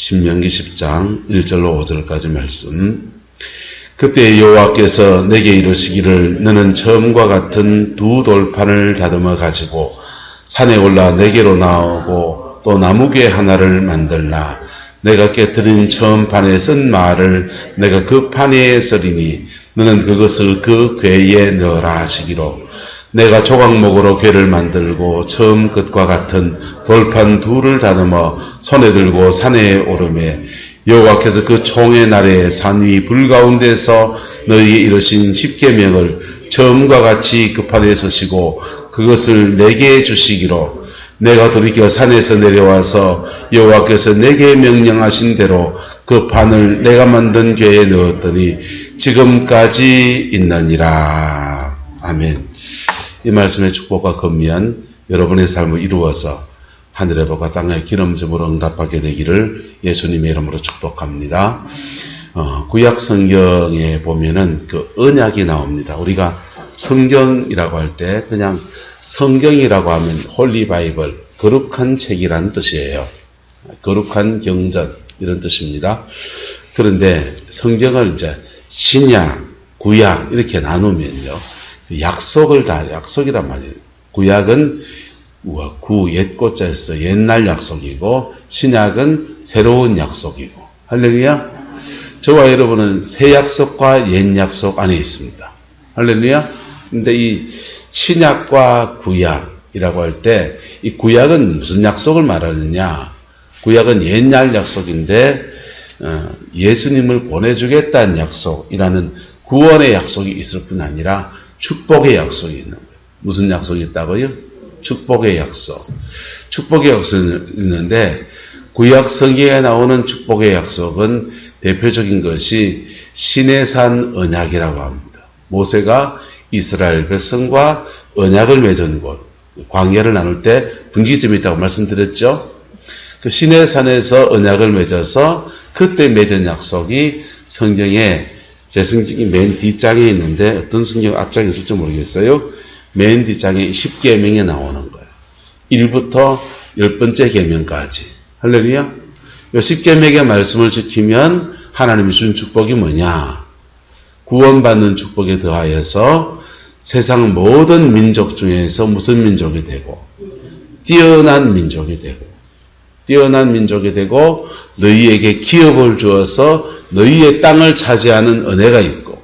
신명기 10장 1절로 5절까지 말씀. 그때 여호와께서 내게 이르시기를 너는 처음과 같은 두 돌판을 다듬어 가지고 산에 올라 내게로 나오고 또 나무괴 하나를 만들라. 내가 깨뜨린 처음 판에 쓴 말을 내가 그 판에 쓰리니 너는 그것을 그 궤에 넣어라 하시기로 내가 조각목으로 궤를 만들고 처음 것과 같은 돌판 둘을 다듬어 손에 들고 산에 오르매 여호와께서 그 총의 날에 산 위 불 가운데서 너희에게 이르신 십계명을 처음과 같이 그 판에 쓰시고 그것을 내게 주시기로 내가 돌이켜 산에서 내려와서 여호와께서 내게 명령하신 대로 그 판을 내가 만든 궤에 넣었더니 지금까지 있느니라. 아멘. 이 말씀의 축복과 건미한 여러분의 삶을 이루어서 하늘의 복과 땅의 기름짐으로 응답하게 되기를 예수님의 이름으로 축복합니다. 구약 성경에 보면은 그 언약이 나옵니다. 우리가 성경이라고 할 때 그냥 성경이라고 하면 홀리 바이블, 거룩한 책이라는 뜻이에요. 거룩한 경전 이런 뜻입니다. 그런데 성경을 이제 신약, 구약 이렇게 나누면요. 약속을 다 약속이란 말이에요. 구약은 옛고자에서 옛날 약속이고 신약은 새로운 약속이고 할렐루야. 저와 여러분은 새 약속과 옛 약속 안에 있습니다. 할렐루야. 근데 이 신약과 구약이라고 할 때 이 구약은 무슨 약속을 말하느냐? 구약은 옛날 약속인데 예수님을 보내주겠다는 약속이라는 구원의 약속이 있을 뿐 아니라 축복의 약속이 있는 거예요. 무슨 약속이 있다고요? 축복의 약속. 축복의 약속이 있는데 구약 성경에 나오는 축복의 약속은 대표적인 것이 시내산 언약이라고 합니다. 모세가 이스라엘 백성과 언약을 맺은 곳, 광야를 나눌 때 분기점이 있다고 말씀드렸죠. 그 시내산에서 언약을 맺어서 그때 맺은 약속이 성경에 제 성경이 맨 뒷장에 있는데 어떤 성경 앞장에 있을지 모르겠어요. 맨 뒷장에 10계명에 나오는 거예요. 1부터 10번째 계명까지. 할렐루야. 이 10계명의 말씀을 지키면 하나님이 준 축복이 뭐냐? 구원받는 축복에 더하여서 세상 모든 민족 중에서 무슨 민족이 되고 뛰어난 민족이 되고 너희에게 기업을 주어서 너희의 땅을 차지하는 은혜가 있고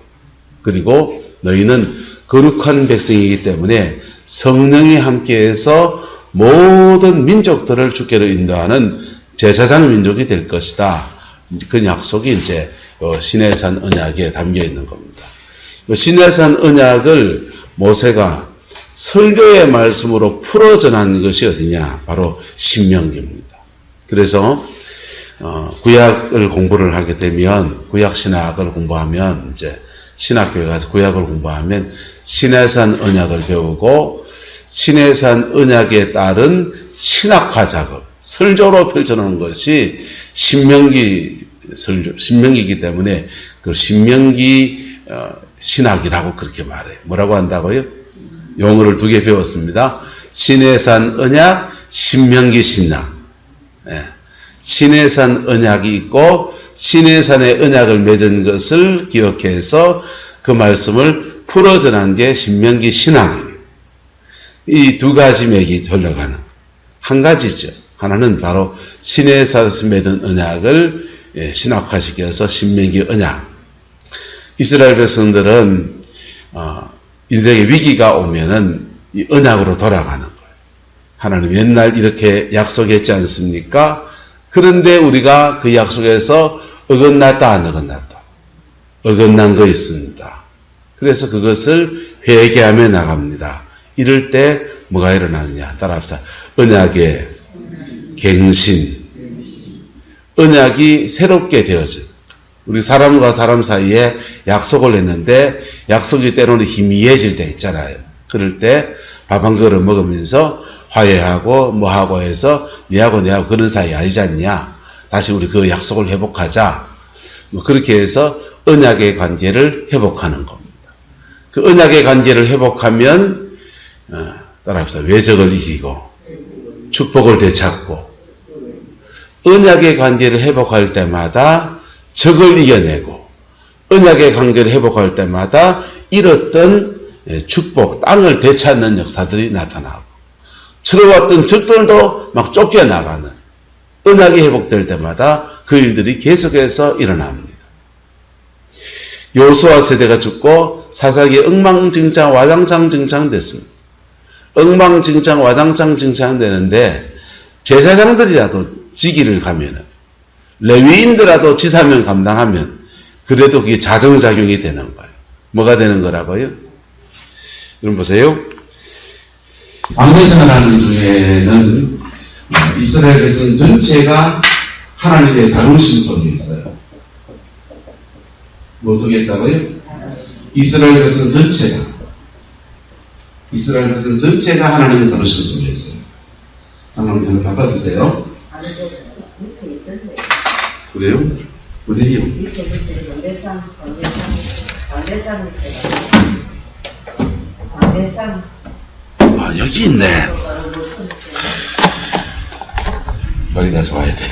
그리고 너희는 거룩한 백성이기 때문에 성령이 함께해서 모든 민족들을 주께로 인도하는 제사장 민족이 될 것이다. 그 약속이 이제 시내산 언약에 담겨 있는 겁니다. 시내산 언약을 모세가 설교의 말씀으로 풀어 전한 것이 어디냐? 바로 신명기입니다. 그래서 구약을 공부를 하게 되면 구약 신학을 공부하면 이제 신학교에 가서 구약을 공부하면 시내산 언약을 배우고 시내산 언약에 따른 신학화 작업, 설조로 펼쳐놓은 것이 신명기이기 때문에 그 신명기 신학이라고 그렇게 말해요. 뭐라고 한다고요? 용어를 2개 배웠습니다. 시내산 언약, 신명기 신학. 네. 시내산 언약이 있고 시내산의 언약을 맺은 것을 기억해서 그 말씀을 풀어 전한 게 신명기 신학이에요. 이 두 가지 맥이 흘러가는 한 가지죠. 하나는 바로 시내산에서 맺은 언약을 신학화시켜서 신명기 언약. 이스라엘 백성들은 인생의 위기가 오면은 이 언약으로 돌아가는 거예요. 하나님 옛날 이렇게 약속했지 않습니까? 그런데 우리가 그 약속에서 어긋났다 안 어긋났다. 어긋난 거 있습니다. 그래서 그것을 회개하며 나갑니다. 이럴 때 뭐가 일어나느냐? 따라합시다. 언약의 갱신. 언약이 새롭게 되어져. 우리 사람과 사람 사이에 약속을 했는데 약속이 때로는 희미해질 때 있잖아요. 그럴 때 밥 한 그릇 먹으면서 화해하고 뭐하고 해서 니하고 내하고 그런 사이 아니지 않냐. 다시 우리 그 약속을 회복하자. 뭐 그렇게 해서 언약의 관계를 회복하는 겁니다. 그 언약의 관계를 회복하면 따라합시다. 외적을 이기고 축복을 되찾고 언약의 관계를 회복할 때마다 적을 이겨내고 언약의 관계를 회복할 때마다 잃었던 축복, 땅을 되찾는 역사들이 나타나고 철어왔던 적들도 막 쫓겨나가는 언약이 회복될 때마다 그 일들이 계속해서 일어납니다. 여호수아 세대가 죽고 사사기 엉망진창 와장창 됐습니다. 엉망진창 와장창 되는데 제사장들이라도 지기를 가면은 레위인들라도 지사면 감당하면 그래도 그게 자정작용이 되는 거예요. 뭐가 되는 거라고요? 여러분 보세요. 광야생활하는 중에는 이스라엘 백성 전체가 하나님의 다루심 속에 있어요. 뭐 속에 있다고요? 이스라엘 백성 전체가 하나님의 다루심 속에 있어요. 하나님 바꿔주세요. 그래요? 어디요? 아, 여기 있네. 빨리 가서 와야 돼.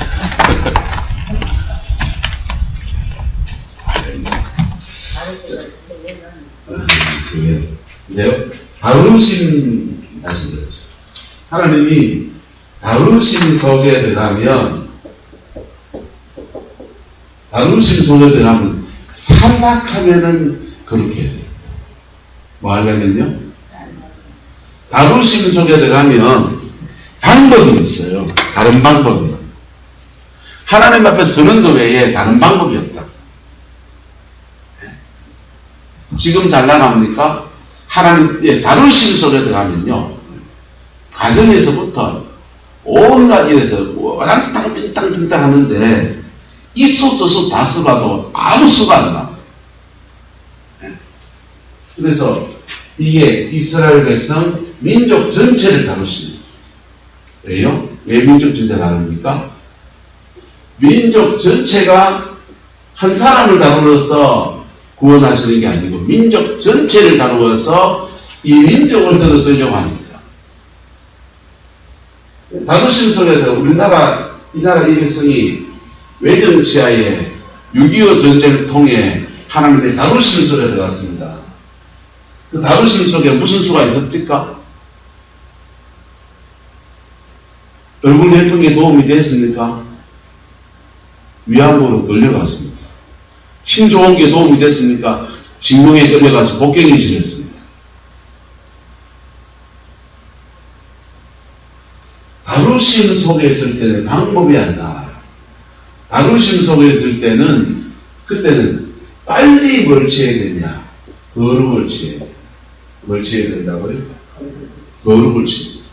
보세요. 다루심 말씀드렸어요. 하나님이 다루심 속에 들어가면 살락하면은 그렇게 해야 돼요. 뭐 하려면요? 다루심 속에 들어가면 방법이 없어요. 다른 방법이. 하나님 앞에 서는 것 외에 다른 방법이 없다. 지금 잘 나갑니까? 하나님의 다루심 속에 들어가면요. 가정에서부터 온갖 일에서 땅땅땅땅땅 하는데 이수 저수 다 써봐도 아무 수가 안 나. 그래서 이게 이스라엘 백성 민족 전체를 다루십니다. 왜요? 왜 민족 전체를 다룹니까? 민족 전체가 한 사람을 다루어서 구원하시는 게 아니고 민족 전체를 다루어서 이 민족을 들어 쓰려고 합니다. 다루심 속에서 이 나라 이 백성이 외정치하에 6.25 전쟁을 통해 하나님의 다루심 속에 들어갔습니다. 그 다루심 속에 무슨 수가 있었을까? 얼굴 예쁜 게 도움이 됐습니까? 위안부로 끌려갔습니다. 힘 좋은 게 도움이 됐습니까? 징용에 끌려가서 복경이 지냈습니다. 다루심 속에 있을 때는 방법이 안 나와요. 다루심 속에 있을 때는 그때는 빨리 뭘 취해야 되냐? 거룩을 취해야 돼요. 뭘 취해야 된다고요? 거룩을 취해야 돼요.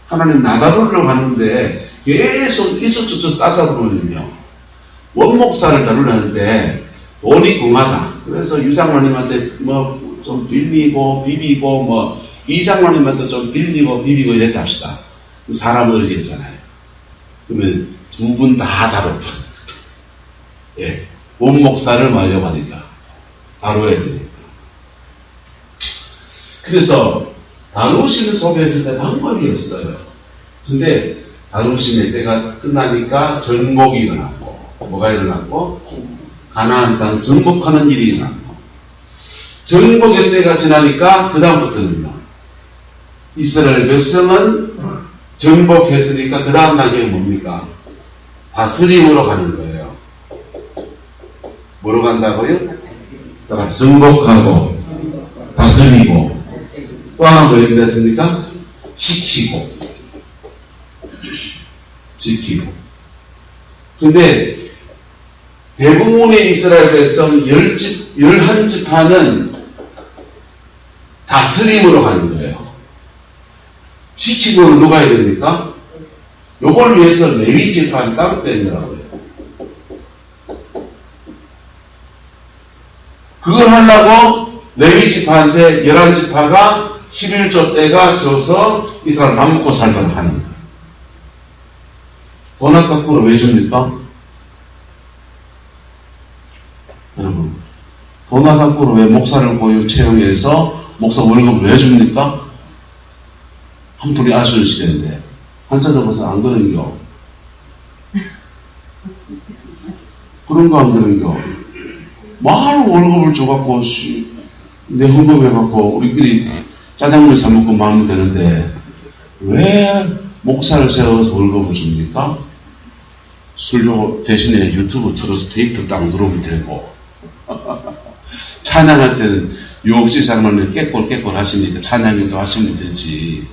하나님 나다루려고 하는데 계속 이쪽저쪽 싸다 보면요. 원목사를 다루려는데 돈이 궁하다. 그래서 유장로님한테 뭐 좀 빌리고 비비고 뭐 이장로님한테 좀 빌리고 비비고 이랬다 합시다. 사람 의지잖아요. 그러면 두 분 다 다뤄. 예. 원목사를 말려고 하니까 다뤄야 되니까. 그래서 다루심 속에 있을 때 방법이 없어요. 근데 다루심의 때가 끝나니까 정복이 일어났고, 뭐가 일어났고? 가나안 땅 정복하는 일이 일어났고, 정복의 때가 지나니까 그 다음부터는요. 이스라엘 백성은 정복했으니까 그 다음 단계가 뭡니까? 다스림으로 가는 거예요. 뭐로 간다고요? 정복하고 다스리고 또 하나 뭐 됐습니까? 지키고. 근데 대부분의 이스라엘 백성 11지파는 다스림으로 가는 거예요. 지키고는 누가 해야 됩니까? 요걸 위해서 레위지파는 따로 뺀다고요. 그걸 하려고 레위지파한테 11지파가 11조 때가 져서 이 사람 밥 먹고 살도록 하는 거예요. 돈 아깝고는 왜 줍니까? 여러분, 돈 아깝고는 왜 목사를 고유 채용해서 목사 월급을 왜 줍니까? 한풀이 아쉬운 시대인데 한자 접어서 안 그런겨. 그런 거 안 되는겨. 많은 월급을 줘갖고, 내 헌금해갖고, 우리끼리 짜장면 사먹고 마음은 되는데, 왜 목사를 세워서 월급을 줍니까? 설교 대신에 유튜브 틀어서 테이프 딱 누르면 되고, 찬양할 때는 유혹지 장로님 깨꼴 하시니까 찬양도 하시면 되지.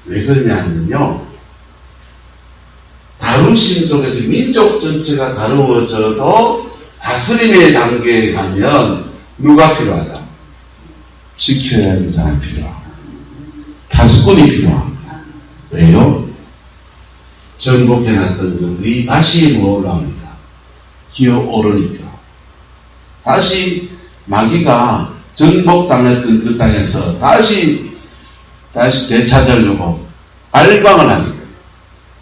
왜 그러냐면요, 다루심 속에서 민족 전체가 다루어져도 다스림의 단계에 가면 누가 필요하다? 지켜야 하는 사람이 필요하고 다스꾼이 필요합니다. 왜요? 정복해놨던 것들이 다시 올라옵니다. 기어오르니까. 다시 마귀가 정복당했던 그 땅에서 다시 되찾으려고 알방을 하니까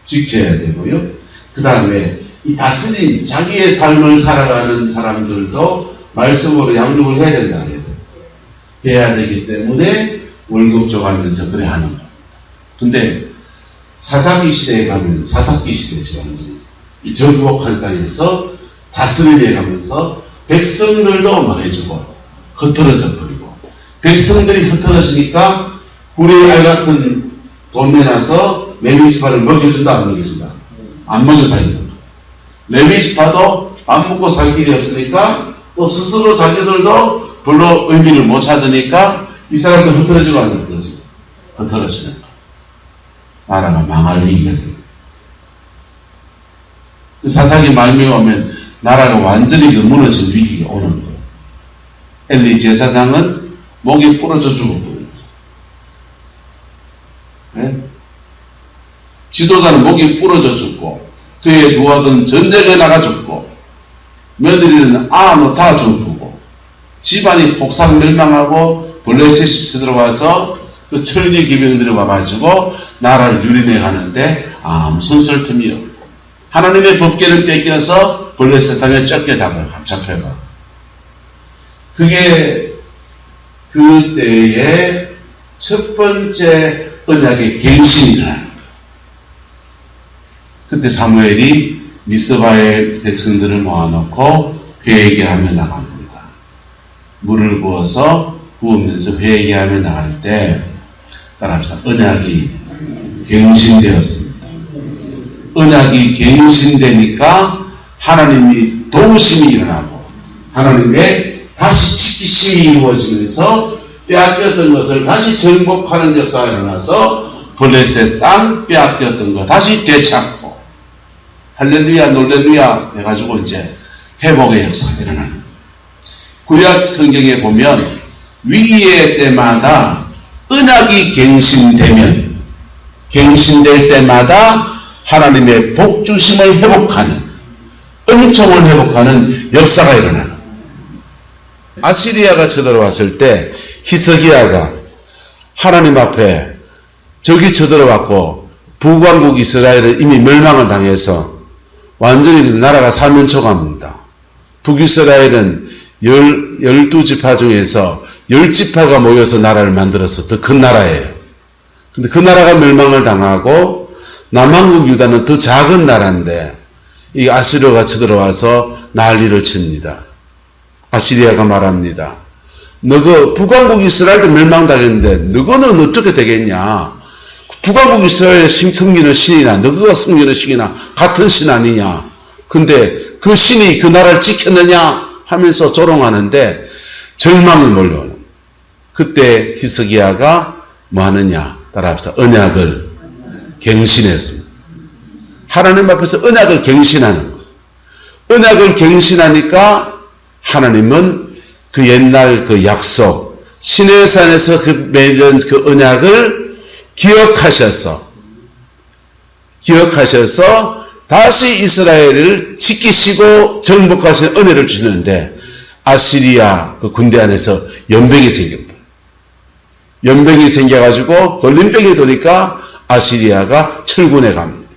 지켜야 되고요. 그 다음에 이 다스린 자기의 삶을 살아가는 사람들도 말씀으로 양육을 해야 된다. 해야 되기 때문에 월급 줘가면서 그래 하는 거예요. 근데 사사기 시대에 가면 사사기 시대죠. 이 정복한 땅에서 다스림에 가면서 백성들도 말해주고 흩어져 버리고 백성들이 흩어지니까 구레의 알 같은 돈 내놔서 레위지파를 먹여준다 안 먹여준다? 안 먹여 살리는 거야. 레위지파도 밥 먹고 살 길이 없으니까 또 스스로 자기들도 별로 의미를 못 찾으니까 이 사람도 흩어지고 안 흩어지고 흩어지는 거야. 나라가 망할 위기가 됩니다. 그 사사기 말미에 오면 나라가 완전히 무너진 위기가 오는 거예요. 엘리 제사장은 목이 부러져 죽었거든요. 네? 지도자는 목이 부러져 죽고 그의 누아든 전쟁에 나가 죽고 며느리는 다 죽고 집안이 폭삭 멸망하고 블레셋이 쳐들어와서 그 천리 기병들이 와가지고 나라를 유린해 가는데 아무 손쓸 틈이 없고 하나님의 법궤를 뺏겨서 블레셋 땅에 잡혀가. 그게 그때의 첫 번째 언약의 갱신이라는 거예요. 그때 사무엘이 미스바의 백성들을 모아놓고 회개하며 나갑니다. 물을 부어서 부으면서 회개하며 나갈 때 따라합시다. 언약이 갱신되었습니다. 언약이 갱신되니까 하나님이 도우심이 일어나고 하나님의 다시 지키심이 이루어지면서 빼앗겼던 것을 다시 정복하는 역사가 일어나서 블레셋 땅 빼앗겼던 거 다시 되찾고 할렐루야 놀렐루야 해가지고 이제 회복의 역사가 일어나는 거예요. 구약 성경에 보면 위기의 때마다 언약이 갱신될 때마다 하나님의 복주심을 회복하는 은총을 회복하는 역사가 일어나는 거예요. 아시리아가 쳐들어왔을 때 히스기야가 하나님 앞에 적이 쳐들어왔고 북왕국 이스라엘은 이미 멸망을 당해서 완전히 나라가 사면초가입니다. 북이스라엘은 12지파 중에서 10지파가 모여서 나라를 만들어서 더 큰 나라예요. 근데 그 나라가 멸망을 당하고 남한국 유다는 더 작은 나라인데 이 아시리아가 쳐들어와서 난리를 칩니다. 아시리아가 말합니다. 너그 북왕국 이스라엘도 멸망당했는데 너거는 어떻게 되겠냐? 북왕국 이스라엘의 섬기는 신이나 너가 섬기는 신이나 같은 신 아니냐? 근데 그 신이 그 나라를 지켰느냐? 하면서 조롱하는데 절망이 몰려오는. 그때 히스기야가 뭐 하느냐? 따라합시다. 언약을 갱신했습니다. 하나님 앞에서 언약을 갱신하는 거. 언약을 갱신하니까 하나님은 그 옛날 그 약속, 시내산에서 그 맺은 그 언약을 기억하셔서 다시 이스라엘을 지키시고 정복하시는 은혜를 주시는데 아시리아 그 군대 안에서 연병이 생깁니다. 연병이 생겨가지고 돌림병이 도니까 아시리아가 철군에 갑니다.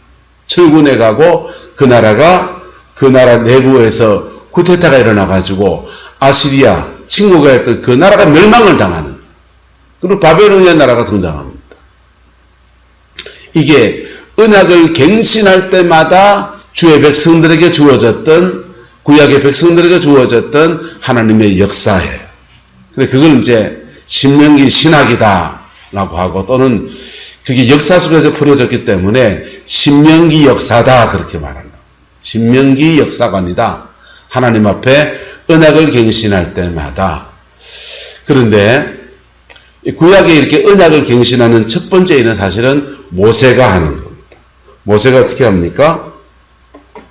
철군에 가고 그 나라 내부에서 쿠데타가 일어나가지고 아시리아 친구가 했던 그 나라가 멸망을 당하는, 그리고 바벨로니아 나라가 등장합니다. 이게 언약을 갱신할 때마다 주의 백성들에게 주어졌던, 구약의 백성들에게 주어졌던 하나님의 역사예요. 그래, 그걸 이제 신명기 신학이다라고 하고, 또는 그게 역사 속에서 풀어졌기 때문에 신명기 역사다, 그렇게 말하는 거예요. 신명기 역사관이다. 하나님 앞에 언약을 갱신할 때마다. 그런데 구약에 이렇게 언약을 갱신하는 첫 번째 일은 사실은 모세가 하는 겁니다. 모세가 어떻게 합니까?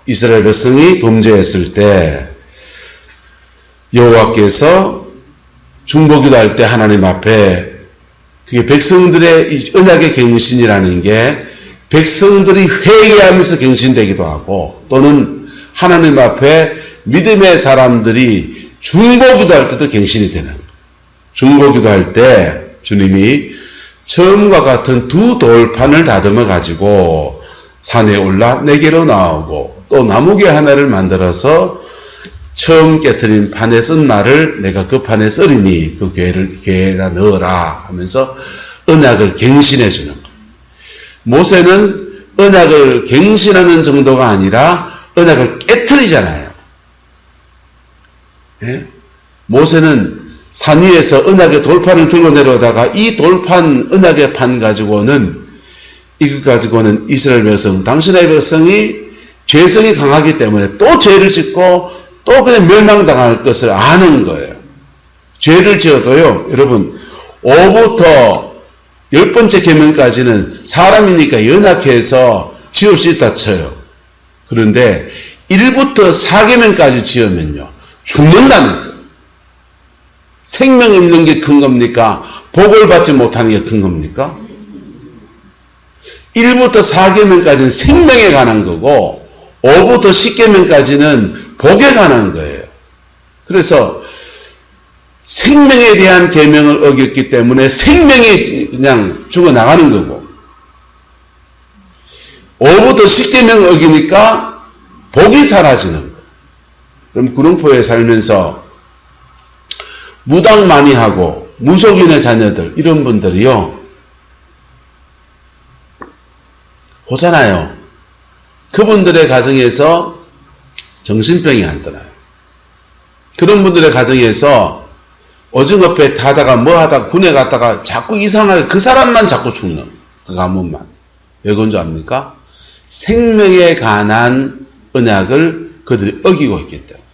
이스라엘 백성이 범죄했을 때 여호와께서 중보기도할 때 하나님 앞에, 그게 백성들의 언약의 갱신이라는 게 백성들이 회개하면서 갱신되기도 하고, 또는 하나님 앞에 믿음의 사람들이 중보기도할 때도 갱신이 되는 거예요. 중보기도할 때 주님이 처음과 같은 두 돌판을 다듬어 가지고 산에 올라 내게로 나오고, 또 나무개 하나를 만들어서 처음 깨트린 판에 쓴 나를 내가 그 판에 썰으니 그 괴에다 넣어라 하면서 언약을 갱신해 주는 거예요. 모세는 언약을 갱신하는 정도가 아니라 언약을 깨트리잖아요. 예? 모세는 산 위에서 언약의 돌판을 들고 내려오다가 이 돌판, 언약의 판 가지고는, 이것 가지고는 이스라엘 백성, 당신의 백성이 죄성이 강하기 때문에 또 죄를 짓고 또 그냥 멸망당할 것을 아는 거예요. 죄를 지어도요, 여러분, 5부터 10번째 계명까지는 사람이니까 연약해서 지을 수 있다 쳐요. 그런데 1부터 4계명까지 지으면요, 죽는다는 거예요. 생명 없는 게 큰 겁니까? 복을 받지 못하는 게 큰 겁니까? 1부터 4계명까지는 생명에 관한 거고 5부터 10계명까지는 복에 관한 거예요. 그래서 생명에 대한 계명을 어겼기 때문에 생명이 그냥 죽어나가는 거고, 5부터 10계명을 어기니까 복이 사라지는 거예요. 그럼 구룡포에 살면서 무당 많이 하고 무속인의 자녀들, 이런 분들이요, 보잖아요. 그분들의 가정에서 정신병이 안 떠나요. 그런 분들의 가정에서 오징어배 타다가 뭐 하다가 군에 갔다가 자꾸 이상하게 그 사람만 자꾸 죽는, 그 가문만. 왜 그런 줄 압니까? 생명에 관한 언약을 그들이 어기고 있기 때문에.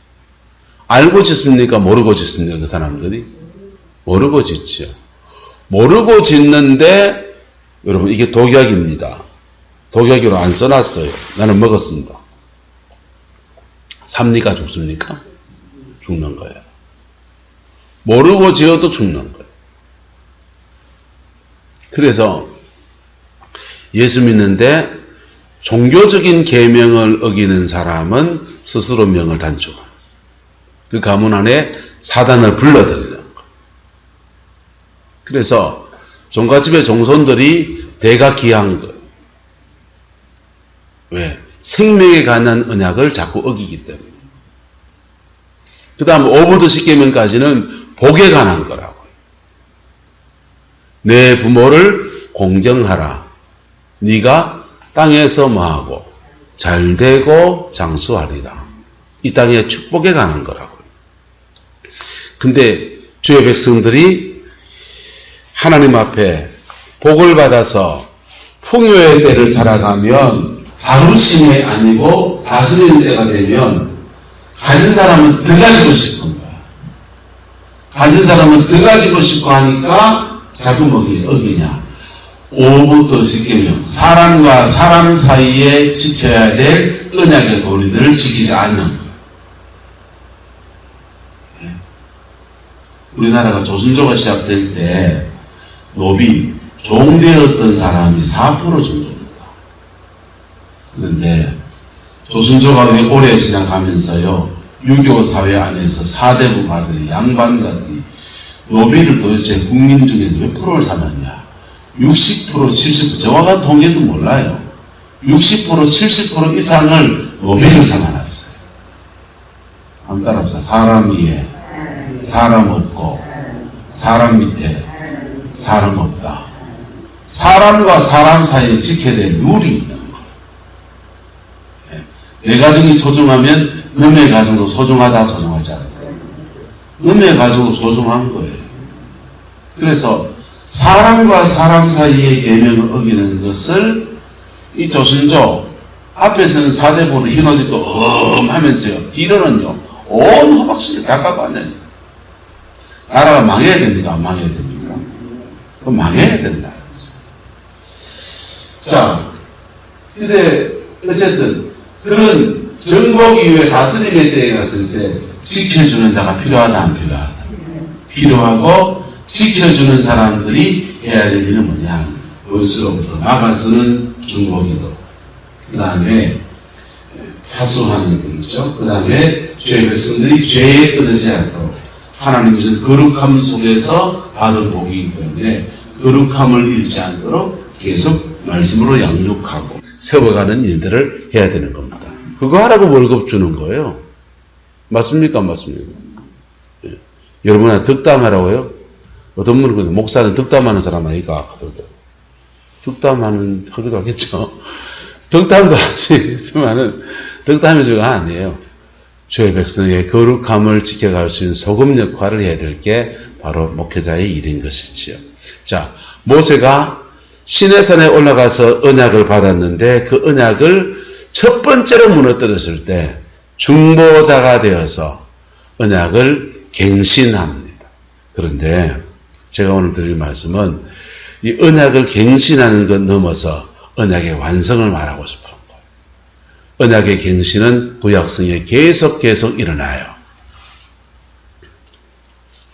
알고 짓습니까? 모르고 짓습니까? 그 사람들이? 모르고 짓죠. 모르고 짓는데, 여러분, 이게 독약입니다. 독약으로 안 써놨어요. 나는 먹었습니다. 삽니까? 죽습니까? 죽는 거예요. 모르고 지어도 죽는 거예요. 그래서 예수 믿는데 종교적인 계명을 어기는 사람은 스스로 명을 단축하는, 그 가문 안에 사단을 불러들이는 거예요. 그래서 종갓집의 종손들이 대가 기한 거예요. 왜? 생명에 관한 언약을 자꾸 어기기 때문에. 그 다음 5부터 10계명까지는 복에 관한 거라고요. 내 부모를 공경하라. 네가 땅에서 뭐하고 잘되고 장수하리라. 이 땅의 축복에 관한 거라고요. 근데 주의 백성들이 하나님 앞에 복을 받아서 풍요의 때를 살아가면, 다루심이 아니고 다스리는 때가 되면 가진 사람은 더 가지고 싶은 거야. 가진 사람은 더 가지고 싶고 하니까 자꾸 어기냐. 5부터 10계명, 사람과 사람 사이에 지켜야 될 언약의 도리들을 지키지 않는 거야. 우리나라가 조선조가 시작될 때 노비, 종되었던 사람이 4% 정도입니다. 그런데 조선조가 오래 지나가면서요, 유교 사회 안에서 4대부 가들이, 양반가들이 노비를 도대체 국민 중에 몇 프로를 삼았냐? 60%, 70%, 정확한 통계도 몰라요. 60%, 70% 이상을 노비를 삼아놨어요. 한번 따라합시다. 사람 위에 사람 없고, 사람 밑에 사람 없다. 사람과 사람 사이에 지켜야 될 룰이 있는 거예요. 내 가정이 소중하면 너의 가정도 소중하다, 소중하지 않다. 너의 가정도 소중한 거예요. 그래서 사람과 사람 사이의 계명을 어기는 것을 이 조선조 앞에서는 사대보로 흰옷 입고 하면서요. 뒤로는요. 온 허벅지를 깎아봤네. 나라가 망해야 됩니까? 안 망해야 됩니까? 그럼 망해야 된다. 자, 근데 어쨌든 그런 정복 이후에 다스림의 때에 갔을 때 지켜주는 자가 필요하다, 안 필요하다? 필요하고 지켜주는 사람들이 해야 될 일은 뭐냐? 원수로부터 나가서는 중복이도, 그 다음에 파수하는 일이죠. 그 다음에 죄 백성들이 죄에 끊어지지 않도록 하나님께서 거룩함 속에서 받은 복이기 때문에 거룩함을 잃지 않도록 계속 말씀으로 양육하고 세워가는 일들을 해야 되는 겁니다. 그거 하라고 월급 주는 거예요. 맞습니까? 안 맞습니까? 예. 여러분한테 득담하라고요? 어떤 분은 그냥 목사는 득담하는 사람 아니까 하거든. 득담하는 하기도 하겠죠. 득담도 하지만은 득담이 주가 아니에요. 주의 백성의 거룩함을 지켜갈 수 있는 소금 역할을 해야 될 게 바로 목회자의 일인 것이지요. 자, 모세가 시내산에 올라가서 언약을 받았는데 그 언약을 첫 번째로 무너뜨렸을 때 중보자가 되어서 언약을 갱신합니다. 그런데 제가 오늘 드릴 말씀은 이 언약을 갱신하는 것 넘어서 언약의 완성을 말하고 싶은 거예요. 언약의 갱신은 구약성에 계속 일어나요.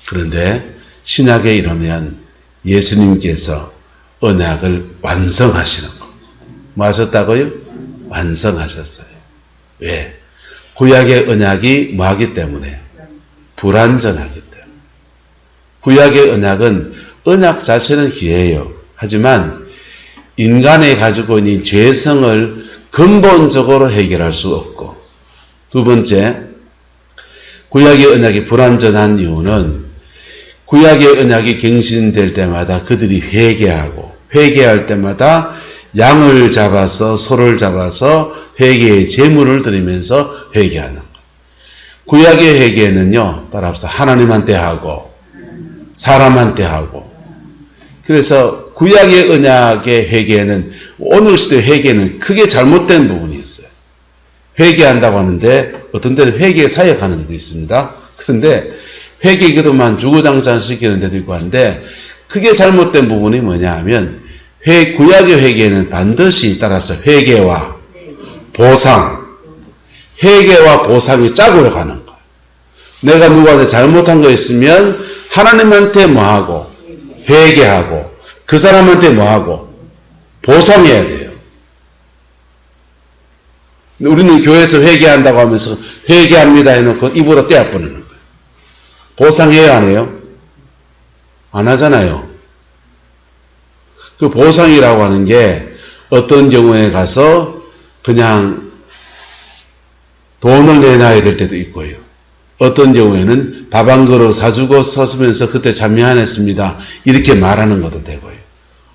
그런데 신약에 이르면 예수님께서 언약을 완성하시는 겁니다. 뭐 하셨다고요? 완성하셨어요. 왜? 구약의 언약이 뭐하기 때문에? 불완전하기 때문에. 구약의 언약은 언약 자체는 기회예요. 하지만 인간이 가지고 있는 죄성을 근본적으로 해결할 수 없고, 두 번째, 구약의 언약이 불완전한 이유는 구약의 언약이 갱신될 때마다 그들이 회개할 때마다 양을 잡아서 소를 잡아서 회개의 제물을 드리면서 회개하는 것. 구약의 회개는요, 따라서 하나님한테 하고 사람한테 하고, 그래서 구약의 언약의 회개는 오늘 시대 회개는 크게 잘못된 부분이 있어요. 회개한다고 하는데 어떤 데는 회개 사역하는 데도 있습니다. 그런데 회개기도만 주구장창시키는 데도 있고 한데 크게 잘못된 부분이 뭐냐 하면 구약의 회개는 반드시 따라서 회개와 보상이 짝으로 가는 거예요. 내가 누구한테 잘못한 거 있으면 하나님한테 뭐하고 회개하고 그 사람한테 뭐하고 보상해야 돼요. 우리는 교회에서 회개한다고 하면서 회개합니다 해놓고 입으로 떼어버리는 거예요. 보상해요, 안 해요? 안 하잖아요. 그 보상이라고 하는 게 어떤 경우에 가서 그냥 돈을 내놔야 될 때도 있고요. 어떤 경우에는 밥 한 그릇 사주고 서면서 그때 참 미안했습니다, 이렇게 말하는 것도 되고요.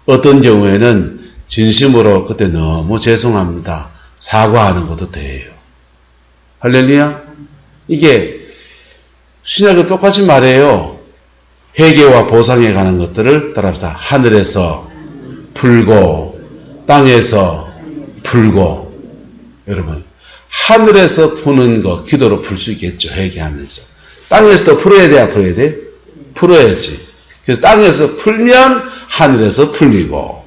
어떤 경우에는 진심으로 그때 너무 죄송합니다, 사과하는 것도 돼요. 할렐루야? 이게 신약은 똑같이 말해요. 회개와 보상에 관한 것들을 따라서 하늘에서 풀고 땅에서 풀고. 여러분, 하늘에서 푸는 거 기도로 풀 수 있겠죠. 회개하면서. 땅에서도 풀어야 돼, 안 풀어야 돼? 풀어야지. 그래서 땅에서 풀면 하늘에서 풀리고,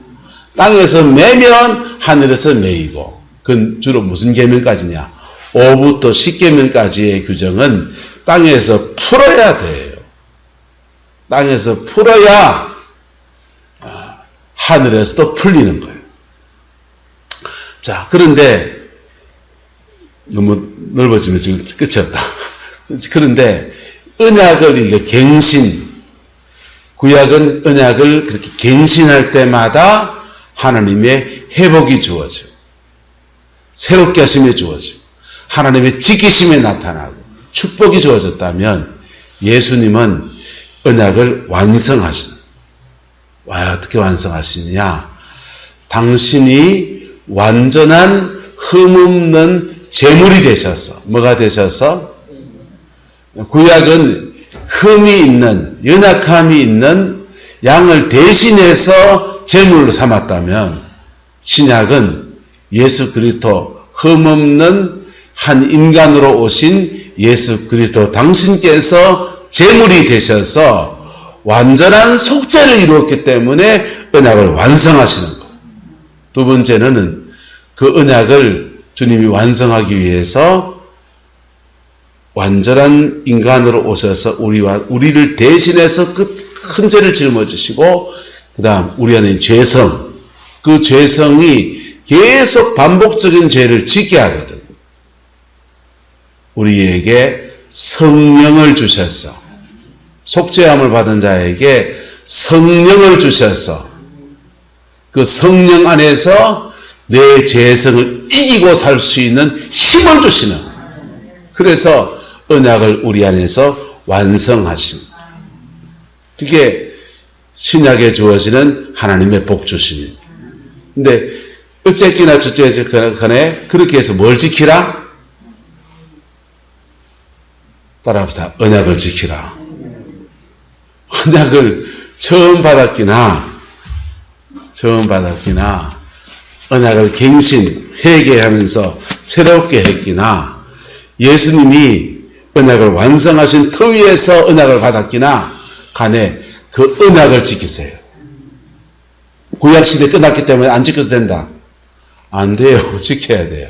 땅에서 매면 하늘에서 매이고. 그건 주로 무슨 계명까지냐? 5부터 10계명까지의 규정은 땅에서 풀어야 돼요. 땅에서 풀어야 하늘에서도 풀리는 거예요. 자, 그런데 너무 넓어지면 지금 끝이 없다. 그런데 언약을 이게 구약은 언약을 그렇게 갱신할 때마다 하나님의 회복이 주어져, 새롭게 하심이 주어져, 하나님의 지키심이 나타나고 축복이 주어졌다면 예수님은 언약을 완성하시는. 어떻게 완성하시느냐? 당신이 완전한 흠없는 제물이 되셔서, 뭐가 되셔서? 구약은 흠이 있는, 연약함이 있는 양을 대신해서 제물로 삼았다면, 신약은 예수 그리스도 흠없는 한 인간으로 오신 예수 그리스도 당신께서 제물이 되셔서 완전한 속죄를 이루었기 때문에 언약을 완성하시는 것. 두 번째는 그 언약을 주님이 완성하기 위해서 완전한 인간으로 오셔서 우리를 대신해서 그 큰 죄를 짊어지시고, 그 다음 우리 안에 죄성, 그 죄성이 계속 반복적인 죄를 짓게 하거든. 우리에게 성령을 주셔서, 속죄함을 받은 자에게 성령을 주셔서 그 성령 안에서 내 죄성을 이기고 살 수 있는 힘을 주시는, 그래서 언약을 우리 안에서 완성하십니다. 그게 신약에 주어지는 하나님의 복주심입니다. 근데 어쨌거나 저쨌거나 그렇게 해서 뭘 지키라? 따라합시다. 언약을 지키라. 언약을 처음 받았기나 언약을 갱신, 회개하면서 새롭게 했기나, 예수님이 언약을 완성하신 터 위에서 언약을 받았기나 간에 그 언약을 지키세요. 구약시대 끝났기 때문에 안 지켜도 된다. 안 돼요. 지켜야 돼요.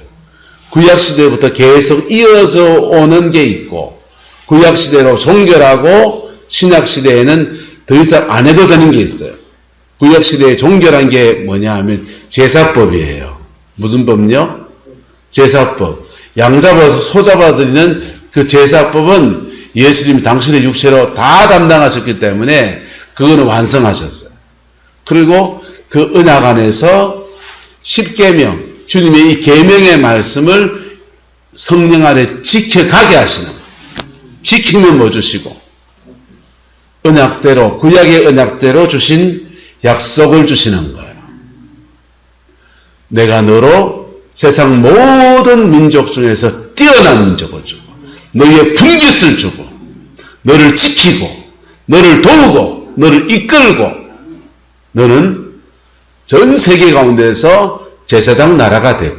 구약시대부터 계속 이어져 오는 게 있고, 구약시대로 종결하고 신약시대에는 더 이상 안 해도 되는 게 있어요. 구약시대에 종결한 게 뭐냐 하면 제사법이에요. 무슨 법요? 제사법. 양 잡아서 소 잡아드리는 그 제사법은 예수님이 당신의 육체로 다 담당하셨기 때문에 그거는 완성하셨어요. 그리고 그 언약 안에서 십계명, 주님의 이 계명의 말씀을 성령 안에 지켜가게 하시는 거예요. 지키면 뭐 주시고, 언약대로, 구약의 언약대로 주신 약속을 주시는 거예요. 내가 너로 세상 모든 민족 중에서 뛰어난 민족을 주고, 너희의 분깃을 주고, 너를 지키고, 너를 도우고, 너를 이끌고, 너는 전 세계 가운데서 제사장 나라가 되고.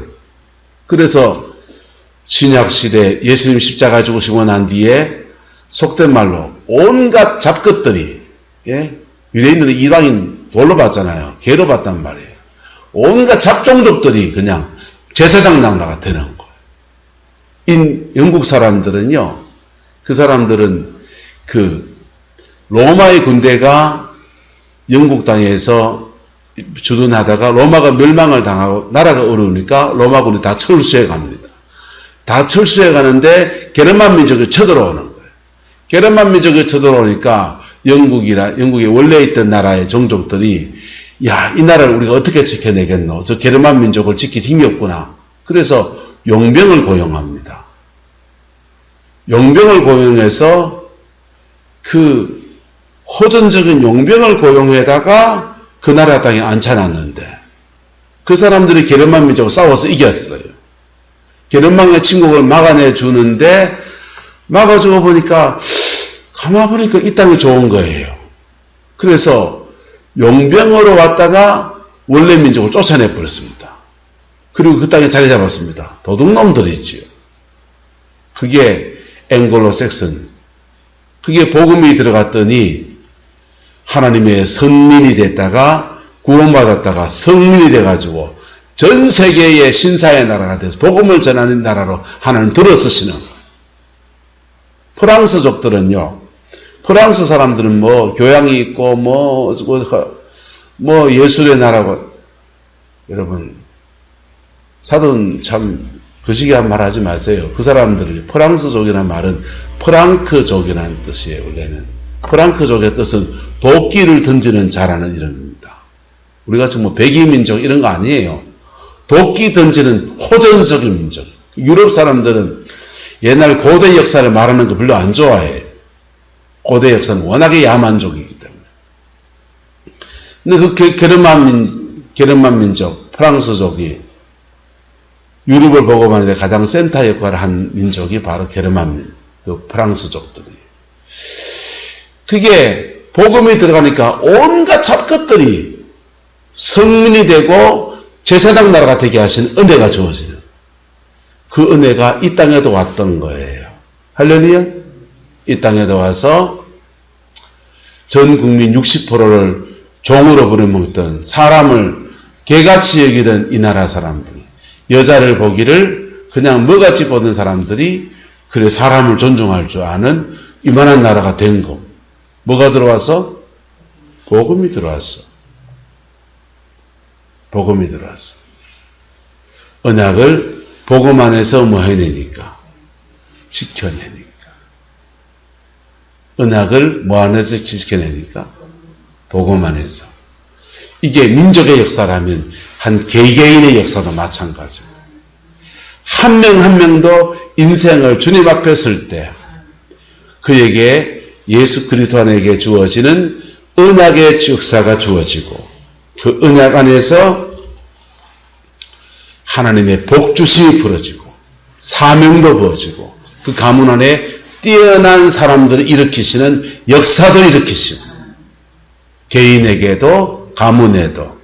그래서 신약시대 예수님 십자가 죽으시고 난 뒤에 속된 말로 온갖 잡것들이, 유대인들은 이방인 돌로 봤잖아요. 개로 봤단 말이에요. 온갖 잡종족들이 그냥 제사장 나라가 되는 거예요. 영국 사람들은요, 그 사람들은 그 로마의 군대가 영국 땅에서 주둔하다가 로마가 멸망을 당하고 나라가 어려우니까 로마군이 다 철수해 갑니다. 다 철수해 가는데 게르만 민족이 쳐들어오는 거예요. 게르만 민족이 쳐들어오니까 영국에 원래 있던 나라의 종족들이, 야, 이 나라를 우리가 어떻게 지켜내겠노? 저 게르만 민족을 지킬 힘이 없구나. 그래서 용병을 고용합니다. 용병을 고용해서 그 호전적인 용병을 고용해다가 그 나라 땅에 앉혀놨는데, 그 사람들이 게르만 민족을 싸워서 이겼어요. 게르만의 침공을 막아내 주는데, 막아주고 보니까 가만 보니까 이 땅이 좋은 거예요. 그래서 용병으로 왔다가 원래 민족을 쫓아내 버렸습니다. 그리고 그 땅에 자리 잡았습니다. 도둑놈들이지요. 그게 앵글로색슨, 그게 복음이 들어갔더니 하나님의 선민이 됐다가 구원받았다가 성민이 돼가지고 전 세계의 신사의 나라가 돼서 복음을 전하는 나라로 하나님 들어서시는 거예요. 프랑스족들은요, 프랑스 사람들은 뭐 교양이 있고 뭐 예술의 나라고, 여러분 사돈 참 거시기한 말 하지 마세요. 그 사람들이, 프랑스족이라는 말은 프랑크족이라는 뜻이에요. 원래는 프랑크족의 뜻은 도끼를 던지는 자라는 이름입니다. 우리같이 뭐 백이민족 이런 거 아니에요. 도끼 던지는 호전적인 민족. 유럽 사람들은 옛날 고대 역사를 말하는 거 별로 안 좋아해요. 고대 역사는 워낙에 야만족이기 때문에. 근데 그 게르만 민족, 프랑스족이 유럽을 복음하는데 가장 센터 역할을 한 민족이 바로 게르만 그 프랑스족들이. 그게 복음이 들어가니까 온갖 잡것들이 성민이 되고 제사장 나라가 되게 하신 은혜가 주어지는, 그 은혜가 이 땅에도 왔던 거예요. 할렐루야. 이 땅에도 와서 전 국민 60%를 종으로 부려먹던, 사람을 개같이 여기던 이 나라 사람들이, 여자를 보기를 그냥 뭐같이 보는 사람들이 그래 사람을 존중할 줄 아는 이만한 나라가 된 거. 뭐가 들어와서? 복음이 들어왔어. 복음이 들어왔어. 언약을 복음 안에서 뭐 해내니까? 지켜내니까. 언약을 뭐 안에서 지켜내니까? 복음 안에서. 이게 민족의 역사라면 한 개개인의 역사도 마찬가지고, 한 명 한 명도 인생을 주님 앞에 설 때 그에게 예수 그리스도 안에게 주어지는 언약의 역사가 주어지고, 그 언약 안에서 하나님의 복주심이 부러지고 사명도 부어지고, 그 가문 안에 뛰어난 사람들을 일으키시는 역사도 일으키시고, 개인에게도 가문에도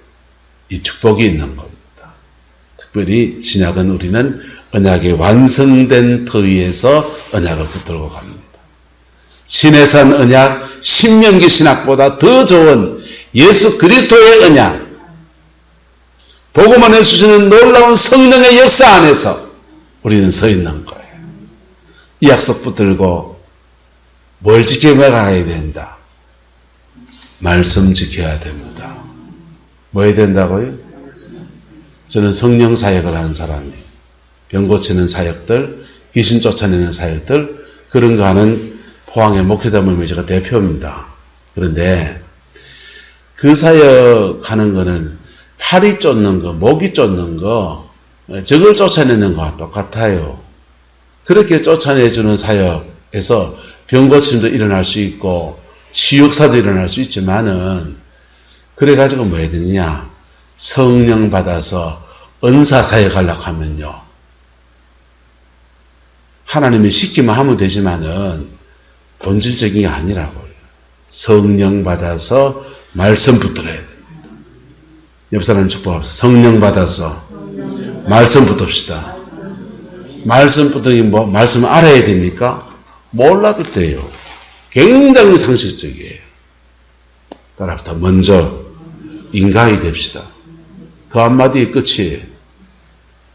이 축복이 있는 겁니다. 특별히 신약은 우리는 언약의 완성된 터 위에서 언약을 붙들고 갑니다. 신의 산 언약, 신명기 신학보다 더 좋은 예수 그리스도의 언약, 복음 안에 주시는 놀라운 성령의 역사 안에서 우리는 서 있는 거예요. 이 약속 붙들고 뭘 지켜가야 된다? 말씀 지켜야 됩니다. 뭐 해야 된다고요? 저는 성령 사역을 하는 사람이, 병 고치는 사역들, 귀신 쫓아내는 사역들, 그런 거 하는 포항의 목회자 모임의 제가 대표입니다. 그런데 그 사역하는 거는 파리 쫓는 거, 모기 쫓는 거, 적을 쫓아내는 거와 똑같아요. 그렇게 쫓아내주는 사역에서 병 고침도 일어날 수 있고 치유역사도 일어날 수 있지만은, 그래가지고 뭐 해야 되느냐? 성령 받아서 은사 사역하려고 하면요, 하나님이 시키면 하면 되지만은 본질적인 게 아니라고요. 성령 받아서 말씀 붙들어야 됩니다. 옆 사람 축복합시다. 성령 받아서 말씀 붙읍시다. 말씀 붙들기 뭐, 말씀 알아야 됩니까? 몰라도 돼요. 굉장히 상식적이에요. 따라합시다. 먼저 인간이 됩시다. 그 한마디의 끝이에요.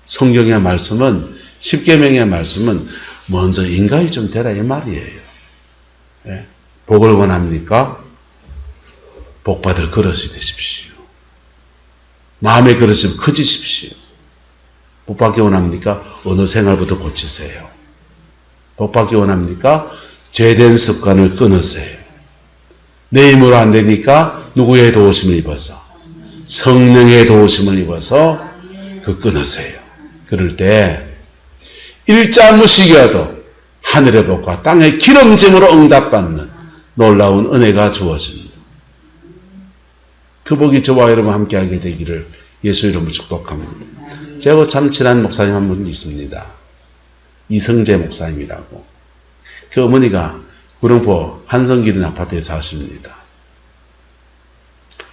성경의 말씀은, 십계명의 말씀은 먼저 인간이 좀 되라 이 말이에요. 예? 복을 원합니까? 복받을 그릇이 되십시오. 마음의 그릇이 커지십시오. 복받기 원합니까? 어느 생활부터 고치세요. 복받기 원합니까? 죄된 습관을 끊으세요. 내 힘으로 안 되니까 누구의 도우심을 입어서, 성령의 도우심을 입어서 그 끊으세요. 그럴 때 일자 무식이어도 하늘의 복과 땅의 기름짐으로 응답받는 놀라운 은혜가 주어집니다. 그 복이 저와 여러분 함께하게 되기를 예수 이름으로 축복합니다. 제가 참 친한 목사님 한 분 있습니다. 이성재 목사님이라고. 그 어머니가 구룡포 한성기린 아파트에 사십니다.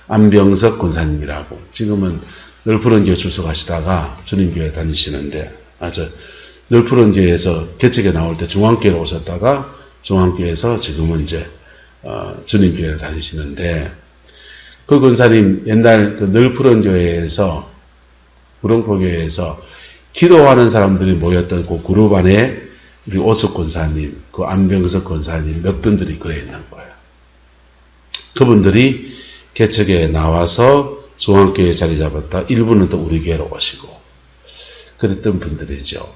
안병석 권사님이라고. 지금은 널푸른교회 출석하시다가 주님교회 다니시는데, 널푸른교회에서 개척에 나올 때 중앙교회로 오셨다가 중앙교회에서 지금은 이제 주님교회를 다니시는데, 그 권사님 옛날 그 널푸른교회에서, 구룡포교회에서 기도하는 사람들이 모였던 그 그룹 안에 우리 오석 권사님, 그 안병석 권사님 몇 분들이 그래 있는 거예요. 그분들이 개척에 나와서 중앙교회에 자리 잡았다. 일부는 또 우리 교회로 오시고 그랬던 분들이죠.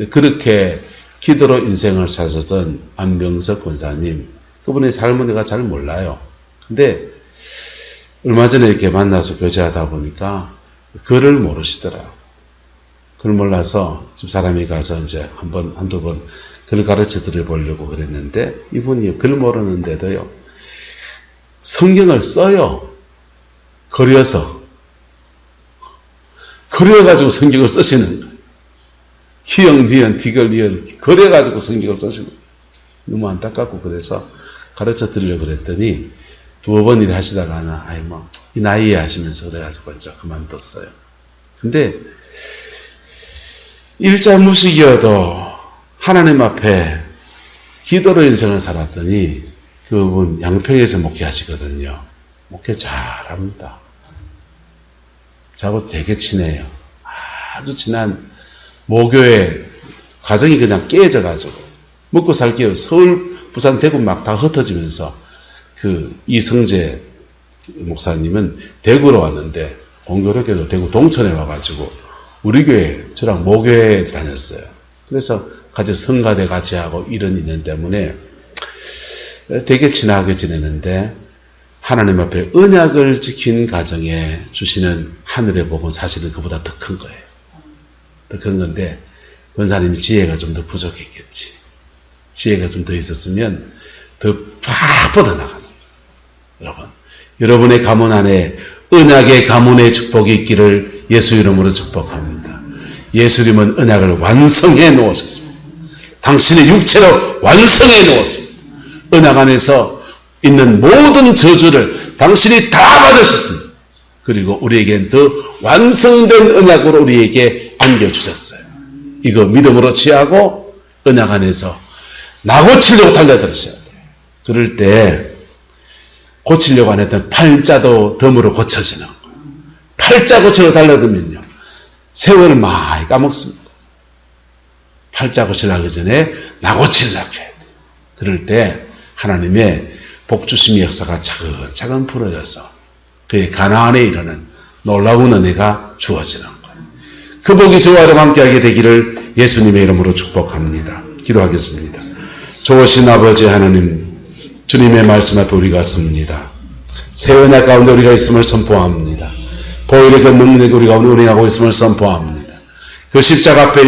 그렇게 기도로 인생을 사셨던 안병석 권사님, 그분의 삶은 내가 잘 몰라요. 근데 얼마 전에 이렇게 만나서 교제하다 보니까 글을 모르시더라. 글 몰라서 집 사람이 가서 이제 한두 번 글 가르쳐 드려보려고 그랬는데, 이분이 글 모르는데도요, 성경을 써요. 그려서. 그려가지고 성경을 쓰시는 거예요. 기영, 니은, 디글, 리을 그래가지고 성경을 쓰시고 너무 안타깝고 그래서 가르쳐 드리려고 그랬더니 두어 번 일 하시다가 이 나이에 하시면서 그래가지고 이제 그만뒀어요. 근데 일자무식이어도 하나님 앞에 기도로 인생을 살았더니 그분 양평에서 목회하시거든요. 목회 잘합니다. 저하고 되게 친해요. 아주 친한 모교회 가정이 그냥 깨져가지고 먹고 살게요. 서울, 부산, 대구 막 다 흩어지면서 그 이성재 목사님은 대구로 왔는데 공교롭게도 대구 동천에 와가지고 우리 교회 저랑 모교회 다녔어요. 그래서 같이 성가대 같이 하고 이런 인연 때문에 되게 친하게 지내는데 하나님 앞에 언약을 지킨 가정에 주시는 하늘의 복은 사실은 그보다 더 큰 거예요. 더 큰 건데 권사님이 지혜가 좀 더 부족했겠지. 지혜가 좀 더 있었으면 더 팍 뻗어나가는 거예요. 여러분의 가문 안에 언약의 가문의 축복이 있기를 예수 이름으로 축복합니다. 예수님은 언약을 완성해 놓으셨습니다. 당신의 육체로 완성해 놓았습니다. 언약 안에서 있는 모든 저주를 당신이 다 받으셨습니다. 그리고 우리에겐 더 완성된 언약으로 우리에게 안겨주셨어요. 이거 믿음으로 취하고 언약 안에서 나 고치려고 달려들으셔야 돼요. 그럴 때 고치려고 안 했던 팔자도 덤으로 고쳐지는 거예요. 팔자 고치려고 달려들면요. 세월을 많이 까먹습니다. 팔자 고치려고 하기 전에 나 고치려고 해야 돼요. 그럴 때 하나님의 복주심의 역사가 차근차근 풀어져서 그의 가나안에 이르는 놀라운 은혜가 주어지는 거예요. 그 복이 저와 여러분 함께하게 되기를 예수님의 이름으로 축복합니다. 기도하겠습니다. 좋으신 아버지 하나님, 주님의 말씀 앞에 우리가 섭니다. 새 은혜 가운데 우리가 있음을 선포합니다. 보혈의 그 능력에 우리가 운행하고 있음을 선포합니다. 그 십자가 앞에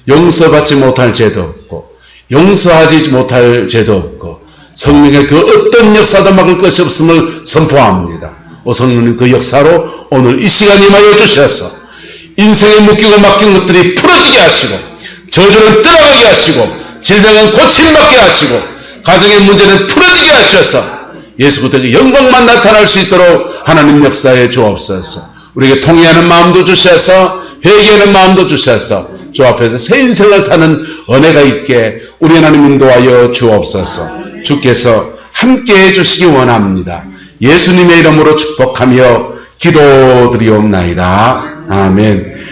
용서받지 못할 죄도 없고 용서하지 못할 죄도 없고 성령의 그 어떤 역사도 막을 것이 없음을 선포합니다. 오 성령님 그 역사로 오늘 이 시간 임하여 주셔서 인생에 묶이고 맡긴 것들이 풀어지게 하시고 저주는 떠나가게 하시고 질병은 고침받게 하시고 가정의 문제는 풀어지게 하셔서 예수부터 영광만 나타날 수 있도록 하나님 역사에 주옵소서. 우리에게 통회하는 마음도 주셔서 회개하는 마음도 주셔서 주 앞에서 새 인생을 사는 은혜가 있게 우리 하나님 인도하여 주옵소서. 주께서 함께해 주시기 원합니다. 예수님의 이름으로 축복하며 기도드리옵나이다. 아멘.